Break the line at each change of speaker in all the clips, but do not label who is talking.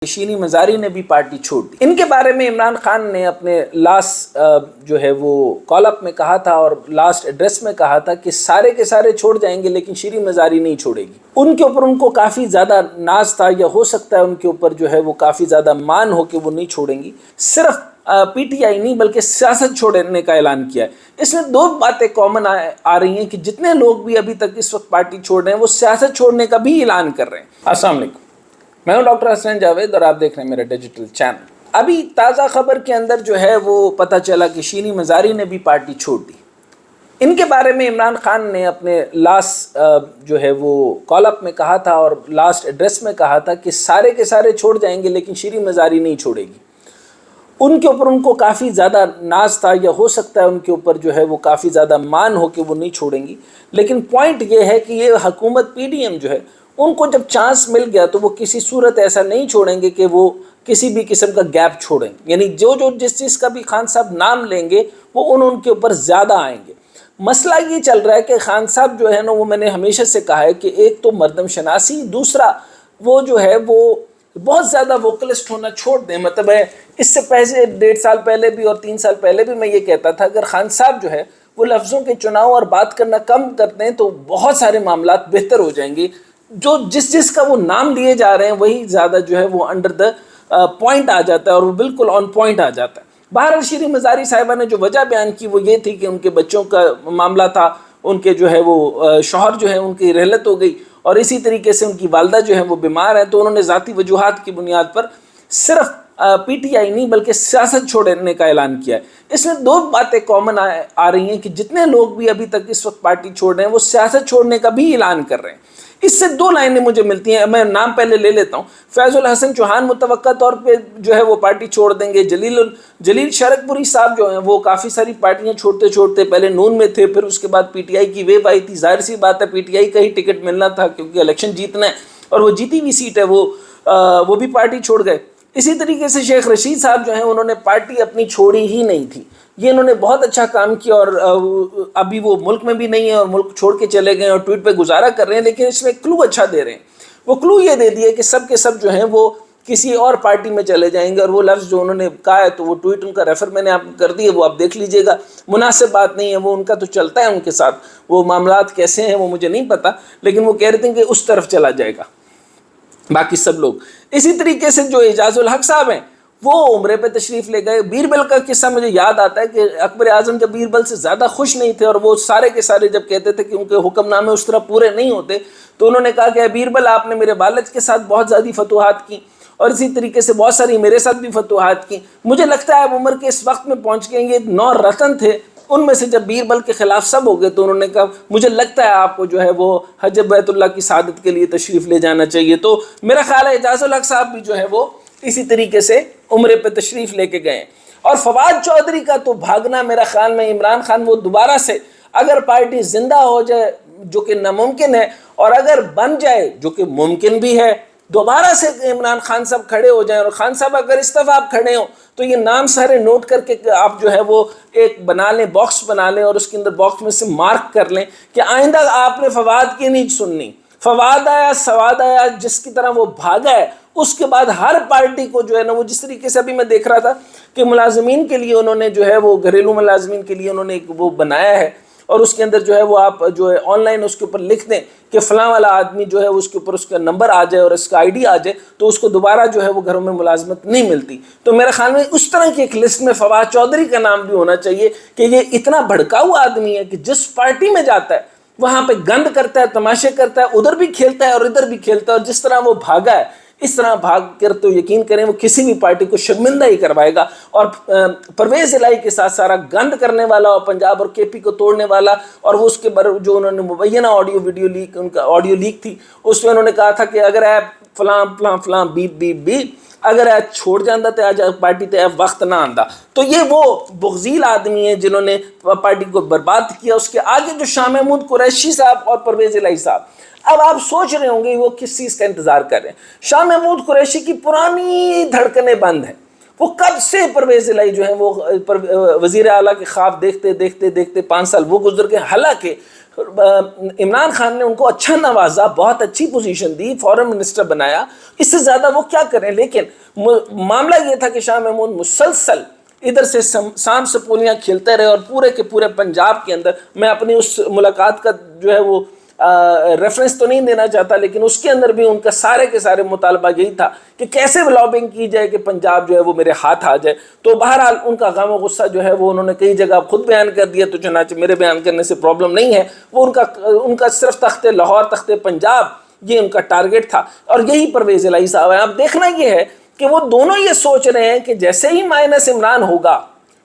شینی مزاری نے بھی پارٹی چھوڑ دی۔ ان کے بارے میں عمران خان نے اپنے لاسٹ جو ہے وہ کال اپ میں کہا تھا اور لاسٹ ایڈریس میں کہا تھا کہ سارے کے سارے چھوڑ جائیں گے لیکن شینی مزاری نہیں چھوڑے گی۔ ان کے اوپر ان کو کافی زیادہ ناز تھا، یا ہو سکتا ہے ان کے اوپر جو ہے وہ کافی زیادہ مان ہو کہ وہ نہیں چھوڑیں گی۔ صرف پی ٹی آئی نہیں بلکہ سیاست چھوڑنے کا اعلان کیا ہے۔ اس میں دو باتیں کامن آ رہی ہیں کہ جتنے لوگ بھی ابھی تک اس وقت پارٹی چھوڑ رہے ہیں وہ سیاست چھوڑنے کا بھی اعلان کر رہے ہیں۔ السلام علیکم، میں ہوں ڈاکٹر حسین جاوید اور آپ دیکھ رہے ہیں میرا ڈیجیٹل چینل۔ ابھی تازہ خبر کے اندر جو ہے وہ پتہ چلا کہ شینی مزاری نے بھی پارٹی چھوڑ دی۔ ان کے بارے میں عمران خان نے اپنے لاسٹ جو ہے وہ کال اپ میں کہا تھا اور لاسٹ ایڈریس میں کہا تھا کہ سارے کے سارے چھوڑ جائیں گے لیکن شینی مزاری نہیں چھوڑے گی۔ ان کے اوپر ان کو کافی زیادہ ناز تھا، یا ہو سکتا ہے ان کے اوپر جو ہے وہ کافی زیادہ مان ہو کہ وہ نہیں چھوڑیں گی۔ لیکن پوائنٹ یہ ہے کہ یہ حکومت پی ڈی ایم جو ہے ان کو جب چانس مل گیا تو وہ کسی صورت ایسا نہیں چھوڑیں گے کہ وہ کسی بھی قسم کا گیپ چھوڑیں، یعنی جس چیز کا بھی خان صاحب نام لیں گے وہ ان کے اوپر زیادہ آئیں گے۔ مسئلہ یہ چل رہا ہے کہ خان صاحب جو ہے نا، وہ میں نے ہمیشہ سے کہا ہے کہ ایک تو مردم شناسی، دوسرا وہ جو ہے وہ بہت زیادہ ووکلسٹ ہونا چھوڑ دیں۔ مطلب ہے اس سے پہلے 1.5 سال پہلے بھی اور 3 سال پہلے بھی میں یہ کہتا تھا اگر خان صاحب جو ہے وہ لفظوں کے چناؤ اور بات کرنا کم کرتے ہیں تو بہت سارے معاملات بہتر ہو جائیں گے۔ جو جس کا وہ نام لیے جا رہے ہیں وہی زیادہ جو ہے وہ انڈر دا پوائنٹ آ جاتا ہے اور وہ بالکل آن پوائنٹ آ جاتا ہے۔ بہرحال شینی مزاری صاحبہ نے جو وجہ بیان کی وہ یہ تھی کہ ان کے بچوں کا معاملہ تھا، ان کے جو ہے وہ شوہر جو ہے ان کی رحلت ہو گئی اور اسی طریقے سے ان کی والدہ جو ہے وہ بیمار ہے، تو انہوں نے ذاتی وجوہات کی بنیاد پر صرف پی ٹی آئی نہیں بلکہ سیاست چھوڑنے کا اعلان کیا ہے۔ اس میں دو باتیں کامن آ رہی ہیں کہ جتنے لوگ بھی ابھی تک اس وقت پارٹی چھوڑ رہے ہیں وہ سیاست چھوڑنے کا بھی اعلان کر رہے ہیں۔ اس سے دو لائنیں مجھے ملتی ہیں، میں نام پہلے لے لیتا ہوں۔ فیض الحسن چوہان متوقع طور پہ جو ہے وہ پارٹی چھوڑ دیں گے۔ جلیل شرک پوری صاحب جو ہیں وہ کافی ساری پارٹیاں چھوڑتے پہلے نون میں تھے، پھر اس کے بعد پی ٹی آئی کی ویو آئی تھی۔ ظاہر سی بات ہے پی ٹی آئی کا ہی ٹکٹ ملنا تھا کیونکہ الیکشن جیتنا ہے اور وہ جیتی ہوئی سیٹ ہے، وہ بھی پارٹی چھوڑ گئے۔ اسی طریقے سے شیخ رشید صاحب جو ہیں انہوں نے پارٹی اپنی چھوڑی ہی نہیں تھی۔ یہ انہوں نے بہت اچھا کام کیا اور ابھی وہ ملک میں بھی نہیں ہے اور ملک چھوڑ کے چلے گئے اور ٹویٹ پہ گزارا کر رہے ہیں، لیکن اس میں کلو اچھا دے رہے ہیں۔ وہ کلو یہ دے دیے کہ سب کے سب جو ہیں وہ کسی اور پارٹی میں چلے جائیں گے، اور وہ لفظ جو انہوں نے کہا ہے تو وہ ٹویٹ ان کا ریفر میں نے آپ کو کر دیا، وہ آپ دیکھ لیجئے گا۔ مناسب بات نہیں ہے، وہ ان کا تو چلتا ہے ان کے ساتھ، وہ معاملات کیسے ہیں وہ مجھے نہیں پتا، لیکن وہ کہہ رہے تھے کہ اس طرف چلا جائے گا باقی سب لوگ۔ اسی طریقے سے جو اعجاز الحق صاحب ہیں وہ عمرے پہ تشریف لے گئے۔ بیربل کا قصہ مجھے یاد آتا ہے کہ اکبر اعظم جب بیربل سے زیادہ خوش نہیں تھے اور وہ سارے کے سارے جب کہتے تھے کہ ان کے حکم نامے اس طرح پورے نہیں ہوتے تو انہوں نے کہا کہ بیربل آپ نے میرے والد کے ساتھ بہت زیادہ فتوحات کی اور اسی طریقے سے بہت ساری میرے ساتھ بھی فتوحات کی۔ مجھے لگتا ہے اب عمر کے اس وقت میں پہنچ گئے، یہ 9 رتن تھے، ان میں سے جب بیربل کے خلاف سب ہو گئے تو انہوں نے کہا مجھے لگتا ہے آپ کو جو ہے وہ حج بیت اللہ کی سعادت کے لیے تشریف لے جانا چاہیے۔ تو میرا خیال ہے اعجاز الحق صاحب بھی جو ہے وہ اسی طریقے سے عمرے پہ تشریف لے کے گئے۔ اور فواد چودھری کا تو بھاگنا میرا خیال میں عمران خان وہ دوبارہ سے اگر پارٹی زندہ ہو جائے جو کہ ناممکن ہے اور اگر بن جائے جو کہ ممکن بھی ہے، دوبارہ سے عمران خان صاحب کھڑے ہو جائیں اور خان صاحب اگر اس دفعہ آپ کھڑے ہوں تو یہ نام سارے نوٹ کر کے آپ جو ہے وہ ایک بنا لیں، باکس بنا لیں اور اس کے اندر باکس میں سے مارک کر لیں کہ آئندہ آپ نے فواد کی نہیں سننی۔ فواد آیا، سواد آیا، جس کی طرح وہ بھاگا ہے اس کے بعد ہر پارٹی کو جو ہے نا وہ جس طریقے سے ابھی میں دیکھ رہا تھا کہ ملازمین کے لیے انہوں نے جو ہے وہ گھریلو ملازمین کے لیے انہوں نے ایک وہ بنایا ہے اور اس کے اندر جو ہے وہ آپ جو ہے آن لائن اس کے اوپر لکھ دیں کہ فلاں والا آدمی جو ہے اس کے اوپر اس کا نمبر آ جائے اور اس کا آئی ڈی آ جائے تو اس کو دوبارہ جو ہے وہ گھروں میں ملازمت نہیں ملتی۔ تو میرے خیال میں اس طرح کی ایک لسٹ میں فواد چودھری کا نام بھی ہونا چاہیے کہ یہ اتنا بھڑکاؤ آدمی ہے کہ جس پارٹی میں جاتا ہے وہاں پہ گند کرتا ہے، تماشے کرتا ہے، ادھر بھی کھیلتا ہے اور ادھر بھی کھیلتا ہے، اور جس طرح وہ بھاگا ہے اس طرح بھاگ کر تو یقین کریں وہ کسی بھی پارٹی کو شرمندہ ہی کروائے گا۔ اور پرویز الہی کے ساتھ سارا گند کرنے والا اور پنجاب اور کے پی کو توڑنے والا، اور وہ اس کے جو انہوں نے مبینہ آڈیو ویڈیو لیک، ان کا آڈیو لیک تھی، اس میں انہوں نے کہا تھا کہ اگر آپ فلاں فلاں فلاں بیپ بیپ بیپ اگر آپ چھوڑ جاندہ تو آج پارٹی تے وقت نہ آندہ۔ تو یہ وہ بغضیل آدمی ہیں جنہوں نے پارٹی کو برباد کیا۔ اس کے آگے جو شاہ محمود قریشی صاحب اور پرویز الہی صاحب، اب آپ سوچ رہے ہوں گے وہ کس چیز کا انتظار کر رہے ہیں۔ شاہ محمود قریشی کی پرانی دھڑکنیں بند ہیں، وہ کب سے پرویز الہی جو ہیں وہ وزیر اعلیٰ کے خواب دیکھتے دیکھتے دیکھتے 5 سال وہ گزر گئے، حالانکہ عمران خان نے ان کو اچھا نوازا، بہت اچھی پوزیشن دی، فورن منسٹر بنایا، اس سے زیادہ وہ کیا کریں. لیکن معاملہ یہ تھا کہ شاہ محمود مسلسل ادھر سے سام سپولیاں کھیلتے رہے، اور پورے کے پورے پنجاب کے اندر، میں اپنی اس ملاقات کا جو ہے وہ ریفرنس تو نہیں دینا چاہتا، لیکن اس کے اندر بھی ان کا سارے کے سارے مطالبہ یہی تھا کہ کیسے لابنگ کی جائے کہ پنجاب جو ہے وہ میرے ہاتھ آ جائے. تو بہرحال ان کا غم و غصہ جو ہے وہ انہوں نے کئی جگہ خود بیان کر دیا، تو چنانچہ میرے بیان کرنے سے پرابلم نہیں ہے. وہ ان کا صرف تخت لاہور، تخت پنجاب، یہ ان کا ٹارگٹ تھا، اور یہی پرویز الہی صاحب ہے. اب دیکھنا یہ ہے کہ وہ دونوں یہ سوچ رہے ہیں کہ جیسے ہی مائنس عمران ہوگا،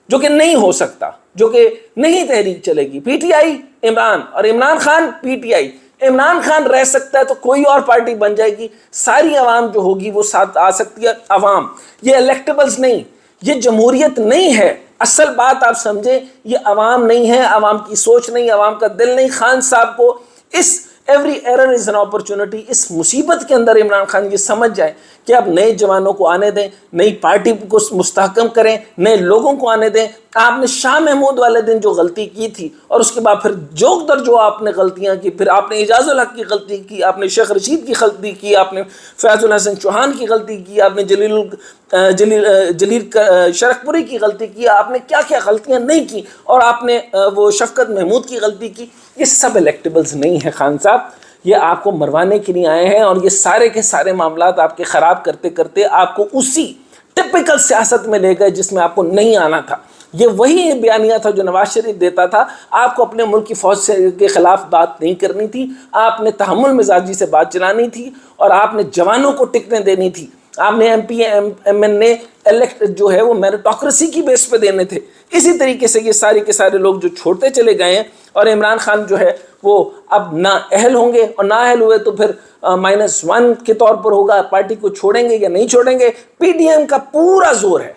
جو کہ نہیں ہو سکتا، جو کہ نہیں تحریک چلے گی، پی ٹی آئی عمران اور Imran Khan P T I, Imran Khan رہ سکتا ہے تو کوئی اور پارٹی بن جائے گی، ساری عوام جو ہوگی وہ ساتھ آ سکتی ہے. عوام یہ الیکٹیبلز نہیں، یہ جمہوریت نہیں ہے. اصل بات آپ سمجھیں، یہ عوام نہیں ہے، عوام کی سوچ نہیں، عوام کا دل نہیں. خان صاحب کو اس every error is an opportunity, اس مصیبت کے اندر عمران خان یہ سمجھ جائیں کہ اب نئے جوانوں کو آنے دیں، نئی پارٹی کو مستحکم کریں، نئے لوگوں کو آنے دیں. آپ نے شاہ محمود والے دن جو غلطی کی تھی، اور اس کے بعد پھر جوک در جو آپ نے غلطیاں کی، پھر آپ نے اعجاز الحق کی غلطی کی، آپ نے شیخ رشید کی غلطی کی، آپ نے فیاض الحسن چوہان کی غلطی کی، آپ نے جلیل شرک پوری کی غلطی کی، آپ نے کیا کیا غلطیاں نہیں کی، اور آپ نے وہ شفقت محمود کی غلطی کی. یہ سب الیکٹیبلز نہیں ہیں خان صاحب، یہ آپ کو مروانے کے لیے آئے ہیں، اور یہ سارے کے سارے معاملات آپ کے خراب کرتے کرتے آپ کو اسی ٹپیکل سیاست میں لے گئے جس میں آپ کو نہیں آنا تھا. یہ وہی بیانیہ تھا جو نواز شریف دیتا تھا. آپ کو اپنے ملک کی فوج کے خلاف بات نہیں کرنی تھی، آپ نے تحمل مزاجی سے بات چلانی تھی، اور آپ نے جوانوں کو ٹکٹیں دینی تھی. آپ نے ایم پی ایم این اے الیکٹ جو ہے وہ میرٹوکریسی کی بیس پہ دینے تھے. اسی طریقے سے یہ سارے کے سارے لوگ جو چھوڑتے چلے گئے ہیں، اور عمران خان جو ہے وہ اب نہ اہل ہوں گے، اور نہ اہل ہوئے تو پھر -1 کے طور پر ہوگا، پارٹی کو چھوڑیں گے یا نہیں چھوڑیں گے. پی ڈی ایم کا پورا زور ہے.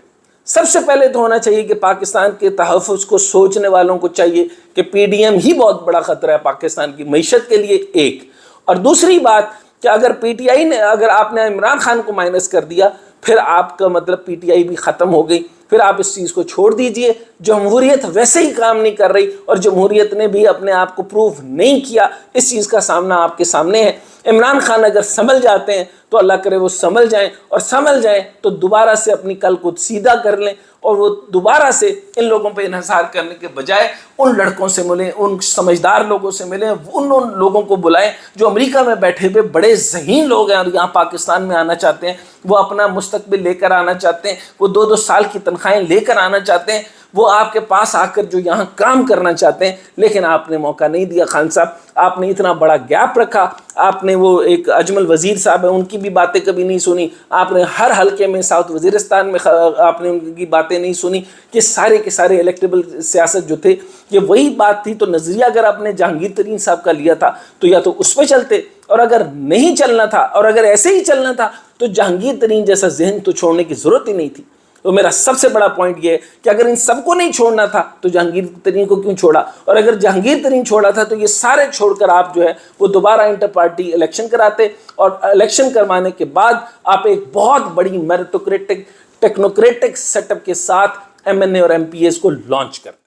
سب سے پہلے تو ہونا چاہیے کہ پاکستان کے تحفظ کو سوچنے والوں کو چاہیے کہ پی ڈی ایم ہی بہت بڑا خطرہ ہے پاکستان کی معیشت کے لیے، ایک. اور دوسری بات کہ اگر پی ٹی آئی نے، اگر آپ نے عمران خان کو مائنس کر دیا، پھر آپ کا مطلب پی ٹی آئی بھی ختم ہو گئی. پھر آپ اس چیز کو چھوڑ دیجئے. جمہوریت ویسے ہی کام نہیں کر رہی، اور جمہوریت نے بھی اپنے آپ کو پروف نہیں کیا. اس چیز کا سامنا آپ کے سامنے ہے. عمران خان اگر سنبھل جاتے ہیں تو اللہ کرے وہ سنبھل جائیں، اور سنبھل جائیں تو دوبارہ سے اپنی کل کو سیدھا کر لیں، اور وہ دوبارہ سے ان لوگوں پہ انحصار کرنے کے بجائے ان لڑکوں سے ملیں، ان سمجھدار لوگوں سے ملیں، ان لوگوں کو بلائیں جو امریکہ میں بیٹھے ہوئے بڑے ذہین لوگ ہیں اور یہاں پاکستان میں آنا چاہتے ہیں. وہ اپنا مستقبل لے کر آنا چاہتے ہیں، وہ 2-2 سال کی تنخواہیں لے کر آنا چاہتے ہیں، وہ آپ کے پاس آ کر جو یہاں کام کرنا چاہتے ہیں. لیکن آپ نے موقع نہیں دیا خان صاحب. آپ نے اتنا بڑا گیپ رکھا. آپ نے وہ ایک اجمل وزیر صاحب ہیں، ان کی بھی باتیں کبھی نہیں سنی. آپ نے ہر حلقے میں ساؤتھ وزیرستان میں آپ نے ان کی باتیں نہیں سنی. کہ سارے کے سارے الیکٹیبل سیاست جو تھے یہ وہی بات تھی. تو نظریہ اگر آپ نے جہانگیر ترین صاحب کا لیا تھا تو یا تو اس پہ چلتے، اور اگر نہیں چلنا تھا، اور اگر ایسے ہی چلنا تھا، تو جہانگیر ترین جیسا ذہن تو چھوڑنے کی ضرورت ہی نہیں تھی. تو میرا سب سے بڑا پوائنٹ یہ ہے کہ اگر ان سب کو نہیں چھوڑنا تھا تو جہانگیر ترین کو کیوں چھوڑا، اور اگر جہانگیر ترین چھوڑا تھا تو یہ سارے چھوڑ کر آپ جو ہے وہ دوبارہ انٹر پارٹی الیکشن کراتے، اور الیکشن کروانے کے بعد آپ ایک بہت بڑی میرٹوکریٹک ٹیکنوکریٹک سیٹ اپ کے ساتھ ایم این اے اور ایم پی ایز کو لانچ کرتے.